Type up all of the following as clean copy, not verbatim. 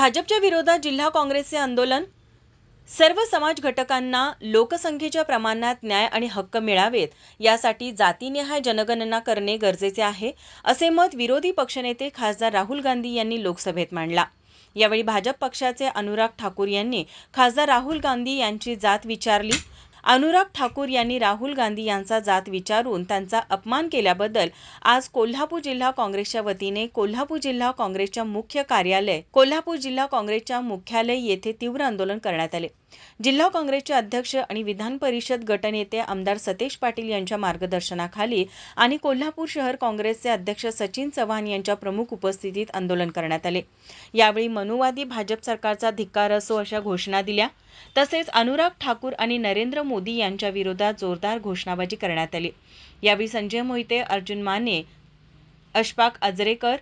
भाजपच्या विरोधात जिल्हा काँग्रेसचे आंदोलन. सर्व समाज घटकांना लोकसंख्येच्या प्रमाणात न्याय आणि हक्क मिळावेत यासाठी जातीनिहाय जनगणना करणे गरजेचे आहे, असे मत विरोधी पक्षनेते खासदार राहुल गांधी यांनी लोकसभेत मांडला. यावेळी भाजप पक्षाचे अनुराग ठाकूर यांनी खासदार राहुल गांधी यांची जात विचारली. अनुराग ठाकूर यांनी राहुल गांधी यांचा जात विचारून त्यांचा अपमान केल्याबद्दल आज कोल्हापूर जिल्हा काँग्रेसच्या वतीने कोल्हापूर जिल्हा काँग्रेसच्या मुख्यालय येथे तीव्र आंदोलन करण्यात आले. जिल्हा काँग्रेसचे अध्यक्ष आणि विधान परिषद गटनेते आमदार सतेज पाटील यांच्या मार्गदर्शनाखाली आणि कोल्हापूर शहर काँग्रेसचे अध्यक्ष सचिन चव्हाण यांच्या प्रमुख उपस्थितीत आंदोलन करण्यात आले. यावेळी मनुवादी भाजप सरकारचा धिक्कार असो अशा घोषणा दिल्या. तसेच अनुराग ठाकूर आणि नरेंद्र मोदी यांच्या विरोधात जोरदार घोषणाबाजी करण्यात आली. यावेळी संजय मोहिते, अर्जुन माने, अशफाक अजरेकर,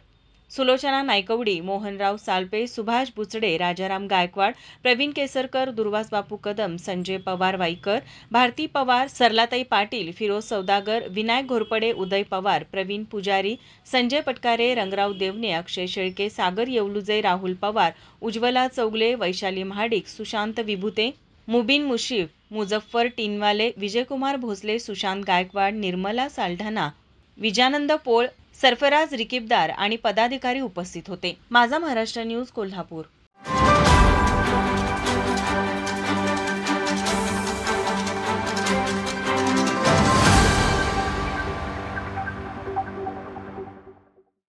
सुलोचना नायकवडी, मोहनराव सालपे, सुभाष बुचडे, राजाराम गायकवाड, प्रवीण केसरकर, दुर्वास बापू कदम, संजय पवार वाईकर, भारती पवार, सरलाताई पाटील, फिरोज सौदागर, विनायक घोरपडे, उदय पवार, प्रवीण पुजारी, संजय पटकारे, रंगराव देवणे, अक्षय शेळके, सागर येवलुजे, राहुल पवार, उज्ज्वला चौगले, वैशाली महाडिक, सुशांत विभुते, मुबीन मुशीफ, मुझफ्फर टिनवाले, विजयकुमार भोसले, सुशांत गायकवाड, निर्मला साल्ढाणा, विजानंद पोळ, सरफराज रिकीबदार आणि पदाधिकारी उपस्थित होते. माझा महाराष्ट्र न्यूज, कोल्हापूर.